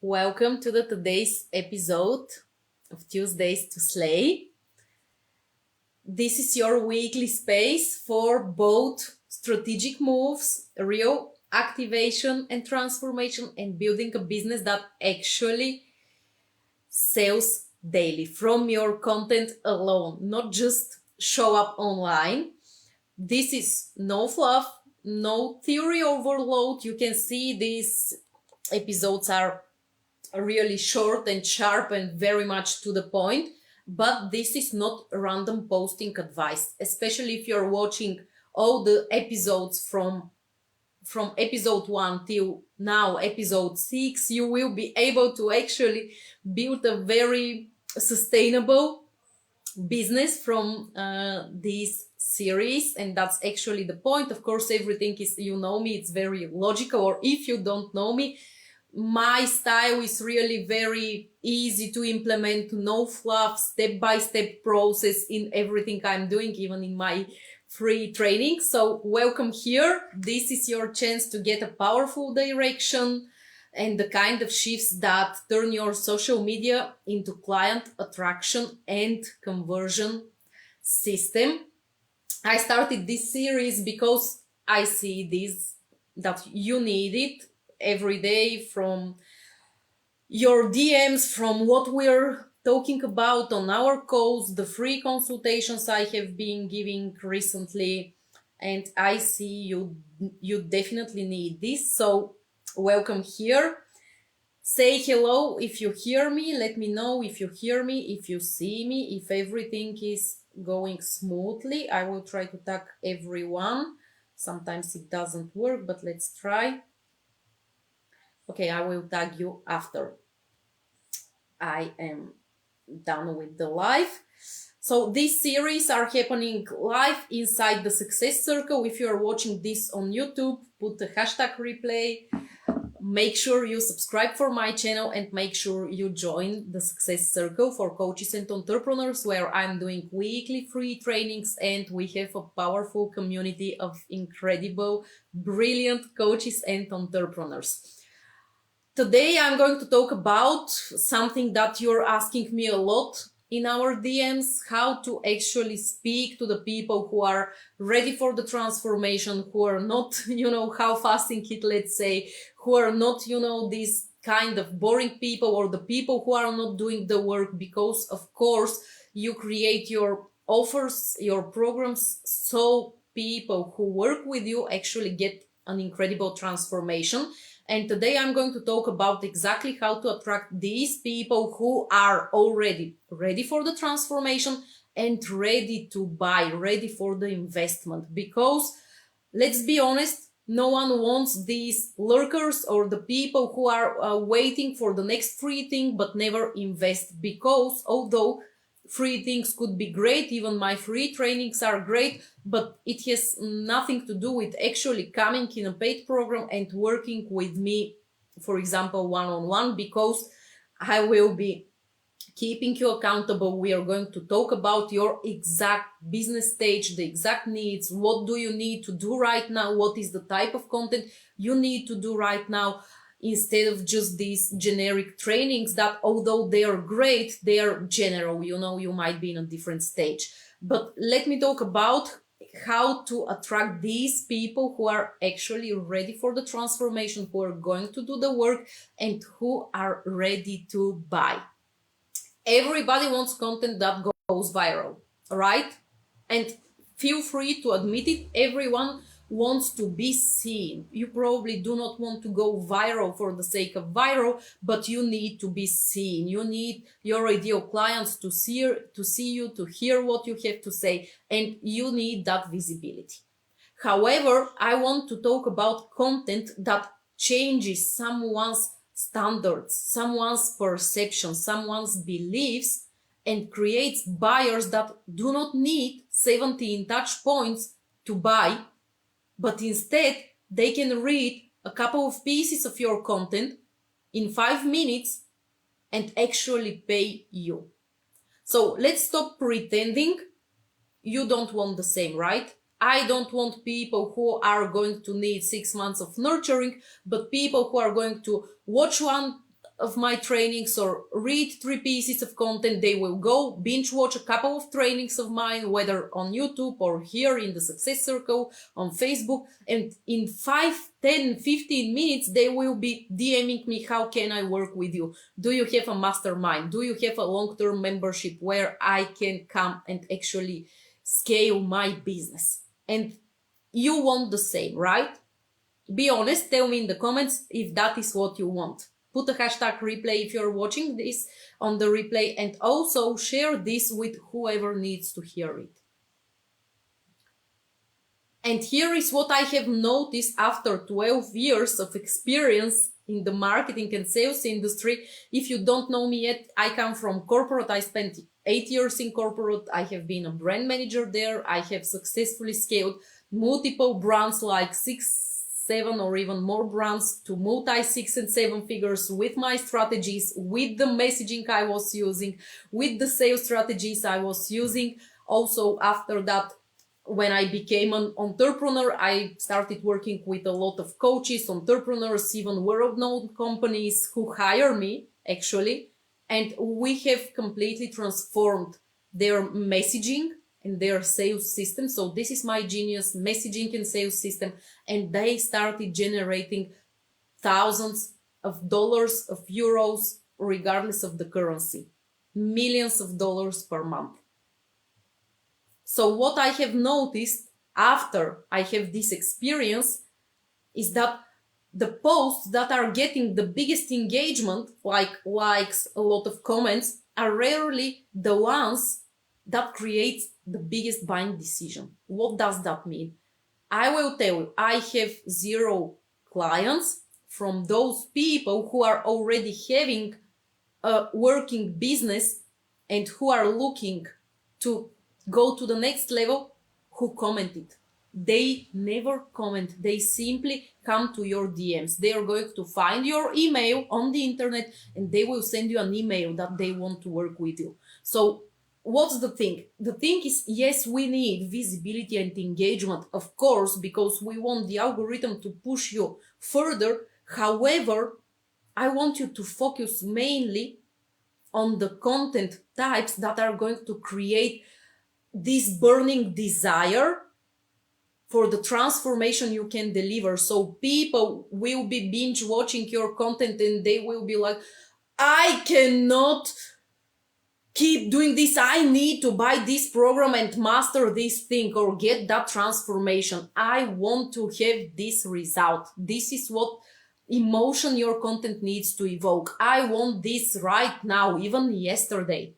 Welcome to today's episode of Tuesdays to Slay. This is your weekly space for both strategic moves, real activation and transformation, and building a business that actually sells daily from your content alone, not just show up online. This is no fluff, no theory overload. You can see these episodes are really short and sharp and very much to the point, but this is not random posting advice, especially if you're watching all the episodes from episode 1 till now episode 6. You will be able to actually build a very sustainable business from this series, and that's actually the point. Of course, everything is, you know me, it's very logical, or if you don't know me, my style is really very easy to implement, no fluff, step-by-step process in everything I'm doing, even in my free training. So welcome here. This is your chance to get a powerful direction and the kind of shifts that turn your social media into client attraction and conversion system. I started this series because I see this, that you need it every day, from your DMs, from what we're talking about on our calls, the free consultations I have been giving recently, and I see you definitely need this. So welcome here. Say hello if you hear me. Let me know if you hear me, if you see me, if everything is going smoothly. I will try to tag everyone. Sometimes it doesn't work, but let's try. Okay, I will tag you after I am done with the live. So these series are happening live inside the Success Circle. If you are watching this on YouTube, put the hashtag replay. Make sure you subscribe for my channel and make sure you join the Success Circle for coaches and entrepreneurs, where I'm doing weekly free trainings, and we have a powerful community of incredible, brilliant coaches and entrepreneurs. Today, I'm going to talk about something that you're asking me a lot in our DMs, how to actually speak to the people who are ready for the transformation, who are not, how fasting it, let's say, who are not, these kind of boring people, or the people who are not doing the work, because of course you create your offers, your programs, so people who work with you actually get an incredible transformation. And today I'm going to talk about exactly how to attract these people who are already ready for the transformation and ready to buy, ready for the investment. Because let's be honest, no one wants these lurkers or the people who are waiting for the next free thing but never invest. Because although free things could be great, even my free trainings are great, but it has nothing to do with actually coming in a paid program and working with me, for example, one-on-one, because I will be keeping you accountable. We are going to talk about your exact business stage, the exact needs. What do you need to do right now? What is the type of content you need to do right now? Instead of just these generic trainings that, although they are great, they are general, you might be in a different stage. But let me talk about how to attract these people who are actually ready for the transformation, who are going to do the work, and who are ready to buy. Everybody wants content that goes viral, right? And feel free to admit it, everyone wants to be seen. You probably do not want to go viral for the sake of viral, but you need to be seen. You need your ideal clients to see you, to hear what you have to say, and you need that visibility. However, I want to talk about content that changes someone's standards, someone's perception, someone's beliefs, and creates buyers that do not need 17 touch points to buy, but instead they can read a couple of pieces of your content in 5 minutes and actually pay you. So let's stop pretending. You don't want the same, right? I don't want people who are going to need 6 months of nurturing, but people who are going to watch one of my trainings or read 3 pieces of content. They will go binge watch a couple of trainings of mine, whether on YouTube or here in the Success Circle on Facebook. And in 5, 10, 15 minutes, they will be DMing me, how can I work with you? Do you have a mastermind? Do you have a long-term membership where I can come and actually scale my business? And you want the same, right? Be honest, tell me in the comments if that is what you want. Put a hashtag replay if you're watching this on the replay, and also share this with whoever needs to hear it. And here is what I have noticed after 12 years of experience in the marketing and sales industry. If you don't know me yet, I come from corporate. I spent 8 years in corporate. I have been a brand manager there. I have successfully scaled multiple brands, like 6, 7 or even more brands, to multi 6 and 7 figures with my strategies, with the messaging I was using, with the sales strategies I was using. Also, after that, when I became an entrepreneur, I started working with a lot of coaches, entrepreneurs, even world-known companies who hire me, actually. And we have completely transformed their messaging and their sales system. So this is my genius messaging and sales system. And they started generating thousands of dollars, of euros, regardless of the currency, millions of dollars per month. So what I have noticed after I have this experience is that the posts that are getting the biggest engagement, like likes, a lot of comments, are rarely the ones that create the biggest buying decision. What does that mean? I will tell you, I have 0 clients from those people who are already having a working business and who are looking to go to the next level, who commented. They never comment. They simply come to your DMs. They are going to find your email on the internet and they will send you an email that they want to work with you. So what's the thing? The thing is, yes, we need visibility and engagement, of course, because we want the algorithm to push you further. However, I want you to focus mainly on the content types that are going to create this burning desire for the transformation you can deliver. So people will be binge watching your content and they will be like, I cannot keep doing this. I need to buy this program and master this thing or get that transformation. I want to have this result. This is what emotion your content needs to evoke. I want this right now, even yesterday.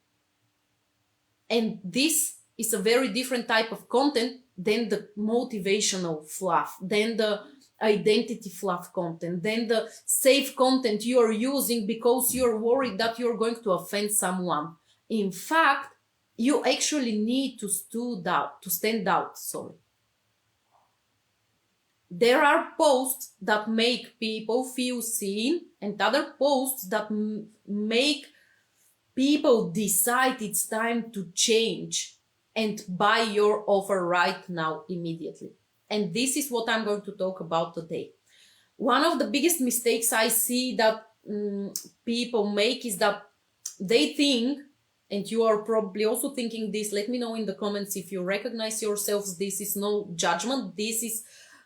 And this is a very different type of content than the motivational fluff, than the identity fluff content, than the safe content you are using because you're worried that you're going to offend someone. In fact, you actually need to stand out. There are posts that make people feel seen and other posts that make people decide it's time to change and buy your offer right now, immediately. And this is what I'm going to talk about today. One of the biggest mistakes I see that people make is that they think, and you are probably also thinking this, let me know in the comments if you recognize yourselves. This is no judgment. This is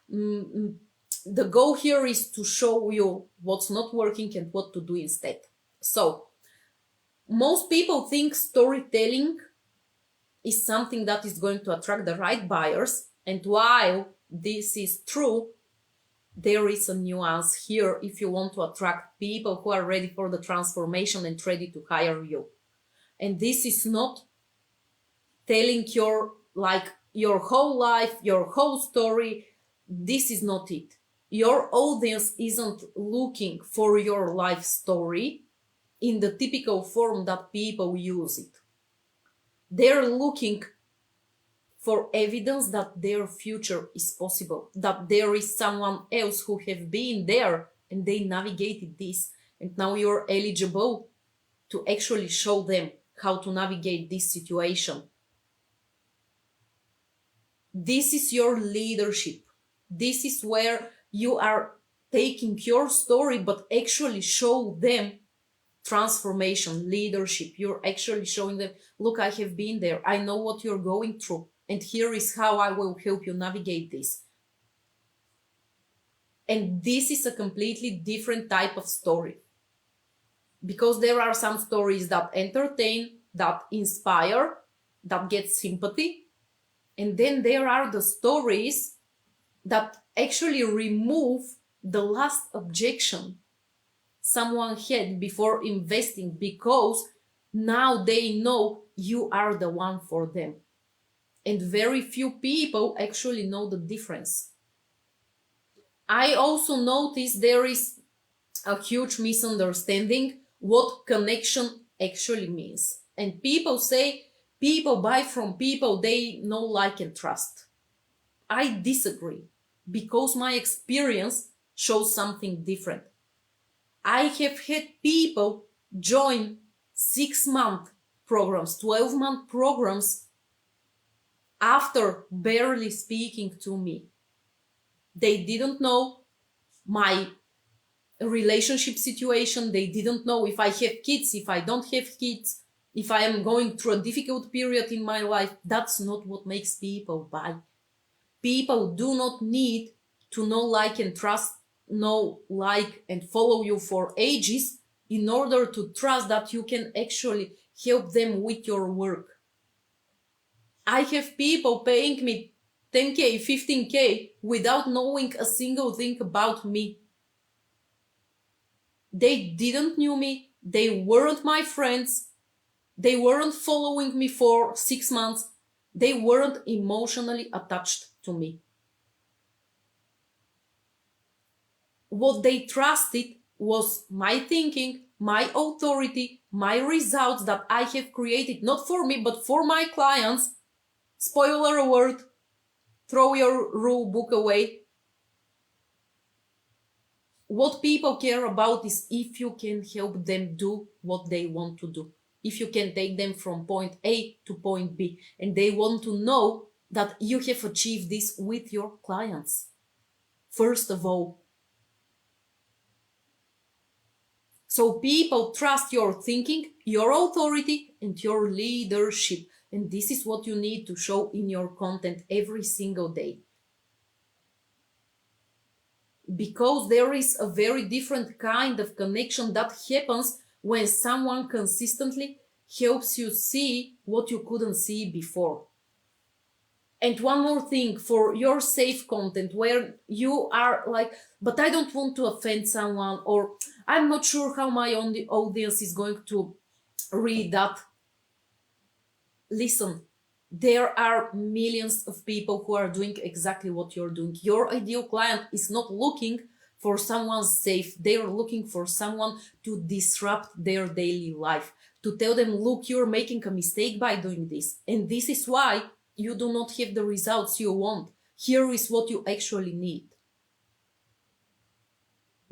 the goal here is to show you what's not working and what to do instead. So most people think storytelling is something that is going to attract the right buyers. And while this is true, there is a nuance here if you want to attract people who are ready for the transformation and ready to hire you. And this is not telling your whole life, your whole story. This is not it. Your audience isn't looking for your life story in the typical form that people use it. They're looking for evidence that their future is possible, that there is someone else who have been there and they navigated this, and now you're eligible to actually show them how to navigate this situation. This is your leadership. This is where you are taking your story, but actually show them transformation, leadership. You're actually showing them, look, I have been there. I know what you're going through. And here is how I will help you navigate this. And this is a completely different type of story. Because there are some stories that entertain, that inspire, that get sympathy. And then there are the stories that actually remove the last objection someone had before investing, because now they know you are the one for them. And very few people actually know the difference. I also noticed there is a huge misunderstanding what connection actually means. And people say people buy from people they know, like, and trust. I disagree, because my experience shows something different. I have had people join 6-month programs, 12-month programs after barely speaking to me. They didn't know my relationship situation. They didn't know if I have kids, if I don't have kids, if I am going through a difficult period in my life. That's not what makes people buy. People do not need to know, like, and trust, know, like, and follow you for ages in order to trust that you can actually help them with your work. I have people paying me 10K, 15K without knowing a single thing about me. They didn't know me. They weren't my friends. They weren't following me for 6 months. They weren't emotionally attached to me. What they trusted was my thinking, my authority, my results that I have created, not for me, but for my clients. Spoiler alert, throw your rule book away. What people care about is if you can help them do what they want to do. If you can take them from point A to point B. And they want to know that you have achieved this with your clients. First of all. So people trust your thinking, your authority, and your leadership. And this is what you need to show in your content every single day. Because there is a very different kind of connection that happens when someone consistently helps you see what you couldn't see before. And one more thing, for your safe content where you are like, but I don't want to offend someone, or I'm not sure how my audience is going to read that. Listen, there are millions of people who are doing exactly what you're doing. Your ideal client is not looking for someone safe. They are looking for someone to disrupt their daily life, to tell them, look, you're making a mistake by doing this. And this is why you do not have the results you want. Here is what you actually need.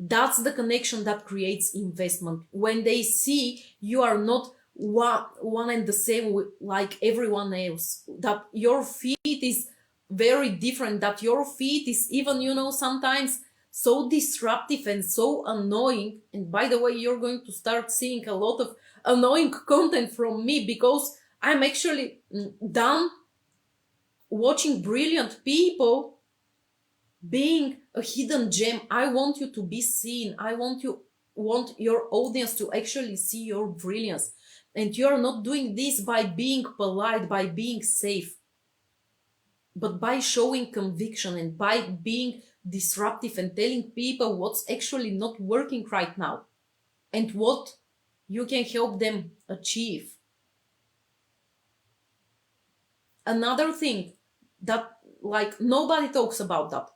That's the connection that creates investment. When they see you are not one and the same like everyone else, that your feed is very different, that your feed is even, sometimes so disruptive and so annoying. And by the way, you're going to start seeing a lot of annoying content from me, because I'm actually done watching brilliant people being a hidden gem. I want you to be seen. I want your audience to actually see your brilliance. And you are not doing this by being polite, by being safe, but by showing conviction and by being disruptive and telling people what's actually not working right now and what you can help them achieve. Another thing that nobody talks about, that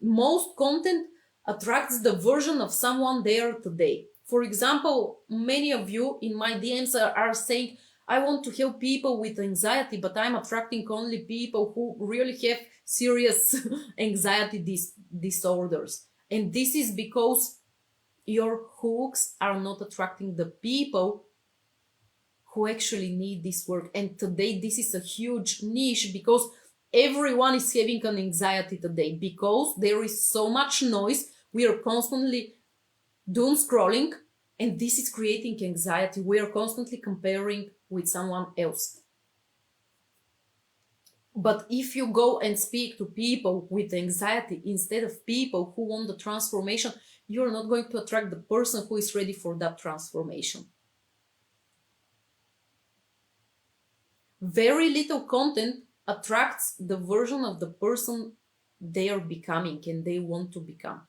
most content attracts the version of someone there today. For example, many of you in my DMs are saying, I want to help people with anxiety, but I'm attracting only people who really have serious anxiety disorders. And this is because your hooks are not attracting the people who actually need this work. And today, this is a huge niche, because everyone is having an anxiety today, because there is so much noise. We are constantly doom scrolling. And this is creating anxiety. We are constantly comparing with someone else. But if you go and speak to people with anxiety instead of people who want the transformation, you're not going to attract the person who is ready for that transformation. Very little content attracts the version of the person they are becoming and they want to become.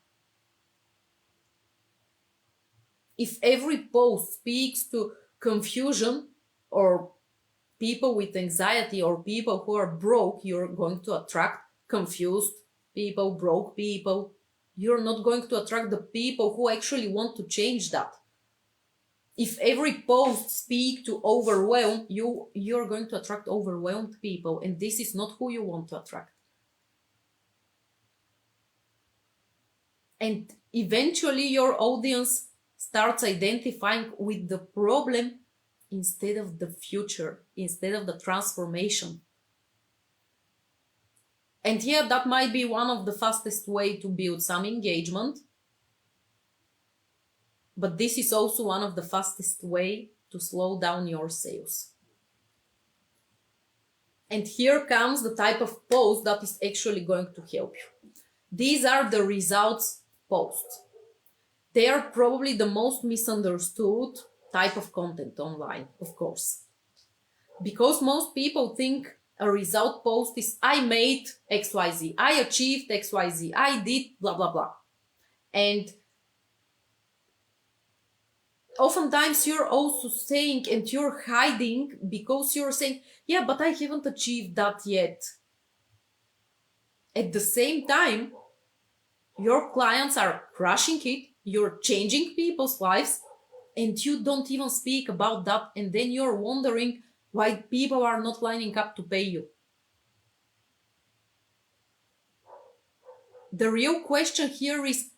If every post speaks to confusion or people with anxiety or people who are broke, you're going to attract confused people, broke people. You're not going to attract the people who actually want to change that. If every post speaks to overwhelm, you're going to attract overwhelmed people, and this is not who you want to attract. And eventually your audience starts identifying with the problem instead of the future, instead of the transformation. And yeah, that might be one of the fastest way to build some engagement. But this is also one of the fastest way to slow down your sales. And here comes the type of post that is actually going to help you. These are the results posts. They are probably the most misunderstood type of content online, of course. Because most people think a result post is I made XYZ, I achieved XYZ, I did blah, blah, blah. And oftentimes you're also saying and you're hiding because you're saying, yeah, but I haven't achieved that yet. At the same time, your clients are crushing it, you're changing people's lives, and you don't even speak about that, and then you're wondering why people are not lining up to pay you. The real question here is,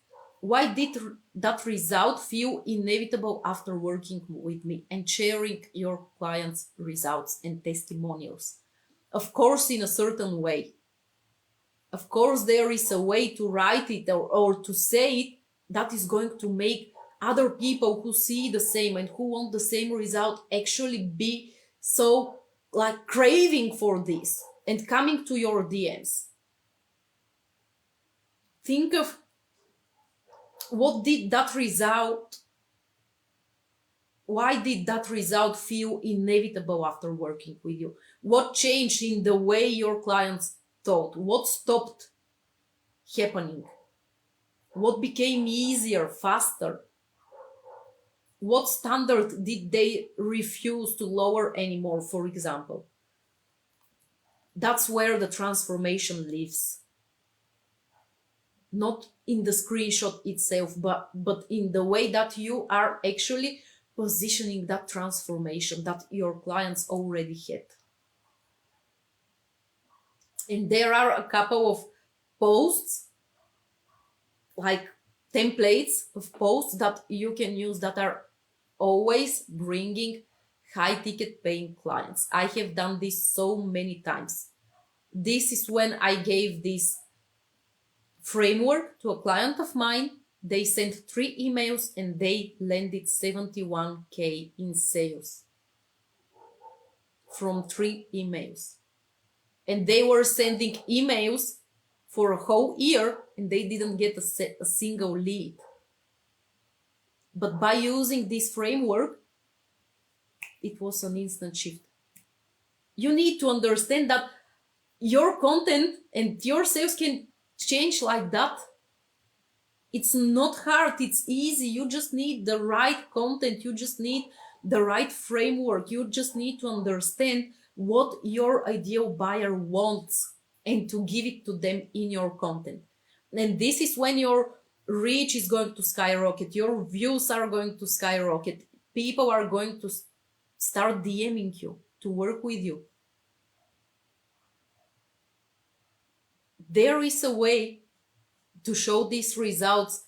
why did that result feel inevitable after working with me and sharing your clients' results and testimonials? Of course, in a certain way. Of course, there is a way to write it or to say it that is going to make other people who see the same and who want the same result actually be so like craving for this and coming to your DMs. Think of what did that result, why did that result feel inevitable after working with you? What changed in the way your clients thought? What stopped happening? What became easier, faster? What standard did they refuse to lower anymore, for example? That's where the transformation lives. Not in the screenshot itself, but in the way that you are actually positioning that transformation that your clients already had. And there are a couple of posts, like templates of posts that you can use that are always bringing high ticket paying clients. I have done this so many times. This is when I gave this framework to a client of mine. They sent 3 emails and they landed 71K in sales from 3 emails. And they were sending emails for a whole year and they didn't get a single lead. But by using this framework, it was an instant shift. You need to understand that your content and your sales can change like that. It's not hard, it's easy. You just need the right content, you just need the right framework, you just need to understand what your ideal buyer wants and to give it to them in your content. And this is when your reach is going to skyrocket, your views are going to skyrocket, people are going to start DMing you to work with you. There is a way to show these results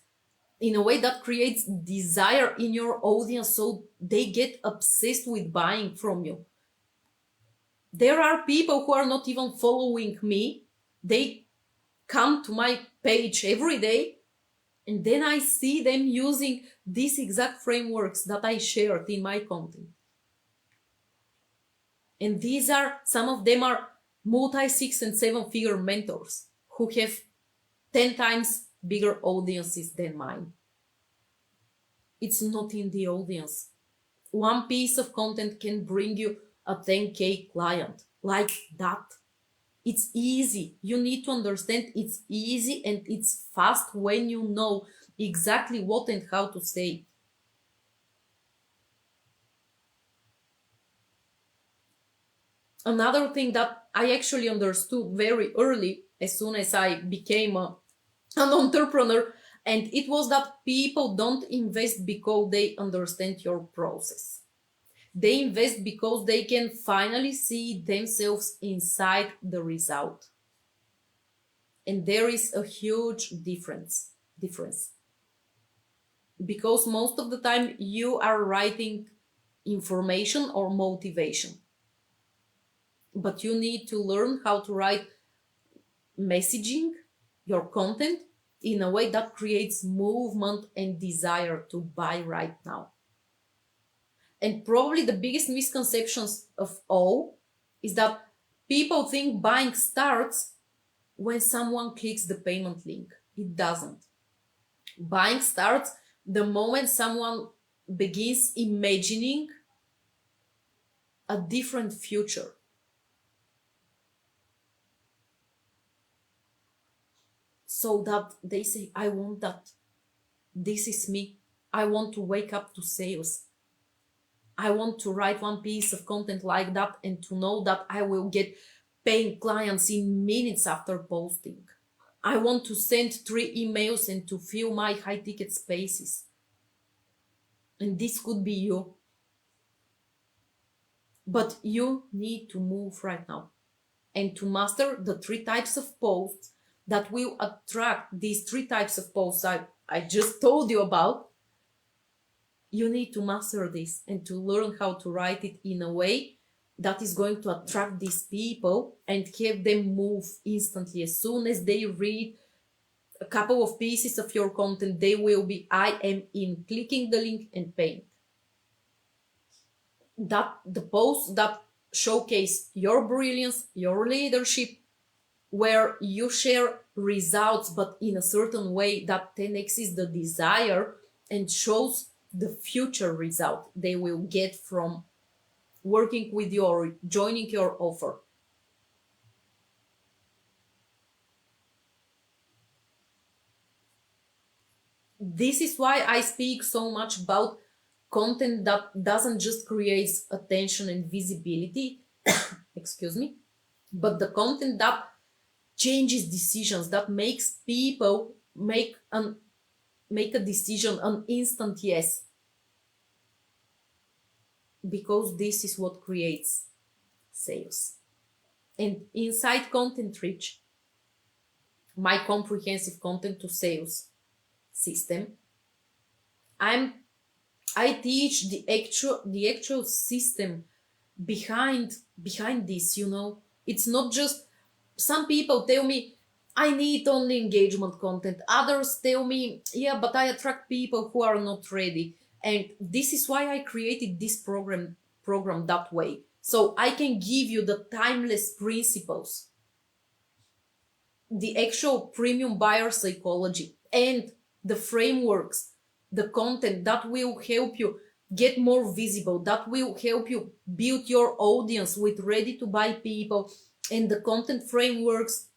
in a way that creates desire in your audience so they get obsessed with buying from you. There are people who are not even following me. They come to my page every day And then I see them using these exact frameworks that I shared in my content. And these are, some of them are multi 6 and 7 figure mentors who have 10 times bigger audiences than mine. It's not in the audience. One piece of content can bring you a 10K client like that. It's easy. You need to understand it's easy and it's fast when you know exactly what and how to say. Another thing that I actually understood very early, as soon as I became an entrepreneur, and it was that people don't invest because they understand your process. They invest because they can finally see themselves inside the result. And there is a huge difference. Because most of the time you are writing information or motivation. But you need to learn how to write messaging, your content, in a way that creates movement and desire to buy right now. And probably the biggest misconceptions of all is that people think buying starts when someone clicks the payment link. It doesn't. Buying starts the moment someone begins imagining a different future. So that they say, I want that. This is me. I want to wake up to sales. I want to write one piece of content like that and to know that I will get paying clients in minutes after posting. I want to send 3 emails and to fill my high ticket spaces. And this could be you. But you need to move right now and to master the 3 types of posts that will attract these 3 types of posts I just told you about. You need to master this and to learn how to write it in a way that is going to attract these people and have them move instantly. As soon as they read a couple of pieces of your content, they will be, I am in, clicking the link and paying. That the posts that showcase your brilliance, your leadership, where you share results, but in a certain way that 10x is the desire and shows the future result they will get from working with you or joining your offer. This is why I speak so much about content that doesn't just create attention and visibility, excuse me, but the content that changes decisions, that makes people make a decision, an instant yes. Because this is what creates sales. And inside Content Reach, my comprehensive content to sales system, I teach the actual system behind this, you know. It's not just, some people tell me I need only engagement content. Others tell me, yeah, but I attract people who are not ready. And this is why I created this program that way. So I can give you the timeless principles, the actual premium buyer psychology, and the frameworks, the content that will help you get more visible, that will help you build your audience with ready to buy people, and the content frameworks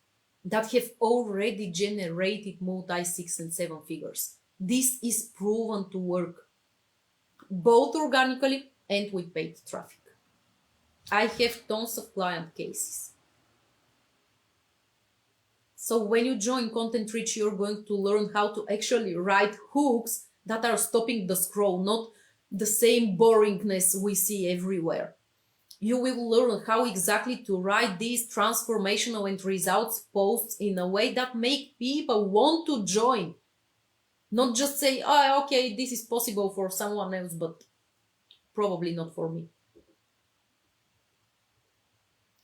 that have already generated multi 6 and 7 figures. This is proven to work both organically and with paid traffic. I have tons of client cases. So when you join Content Reach, you're going to learn how to actually write hooks that are stopping the scroll, not the same boringness we see everywhere. You will learn how exactly to write these transformational and results posts in a way that make people want to join. Not just say, oh, okay, this is possible for someone else, but probably not for me.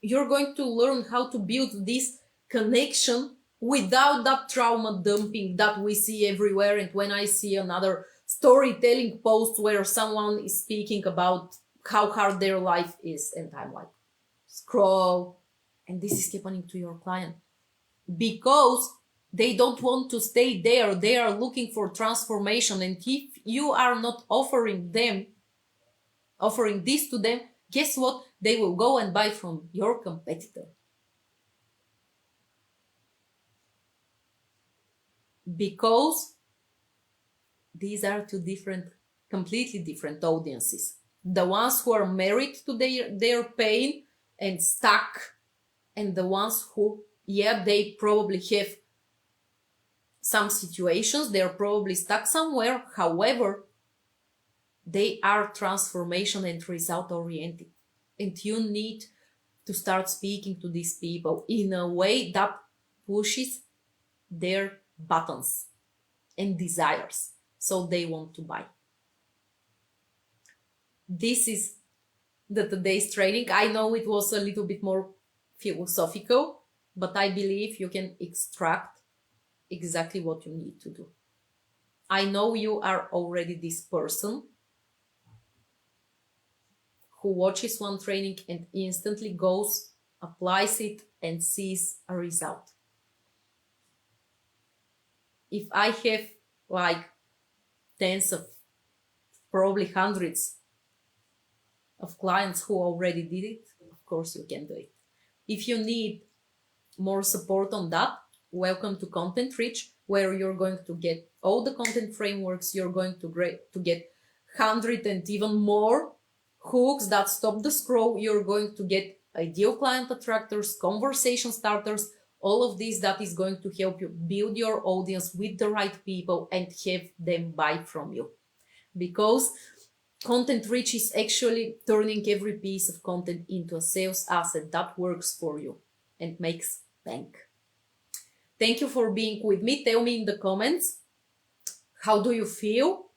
You're going to learn how to build this connection without that trauma dumping that we see everywhere. And when I see another storytelling post where someone is speaking about how hard their life is, and I'm like, scroll, and this is happening to your client because they don't want to stay there. They are looking for transformation, and if you are not offering this to them, guess what? They will go and buy from your competitor. Because these are two completely different audiences. The ones who are married to their pain and stuck, and the ones who, they probably have some situations, they're probably stuck somewhere. However, they are transformation and result oriented. And you need to start speaking to these people in a way that pushes their buttons and desires, so they want to buy. This is today's training. I know it was a little bit more philosophical, but I believe you can extract exactly what you need to do. I know you are already this person who watches one training and instantly goes, applies it, and sees a result. If I have like tens of, probably hundreds of clients who already did it, of course you can do it. If you need more support on that, welcome to Content Rich, where you're going to get all the content frameworks. You're going to get 100 and even more hooks that stop the scroll. You're going to get ideal client attractors, conversation starters, all of this that is going to help you build your audience with the right people and have them buy from you. Because Content Rich is actually turning every piece of content into a sales asset that works for you and makes bank. Thank you for being with me. Tell me in the comments, how do you feel?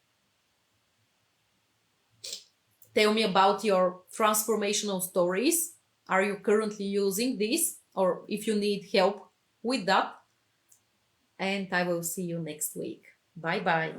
Tell me about your transformational stories. Are you currently using this? Or if you need help with that. And I will see you next week. Bye-bye.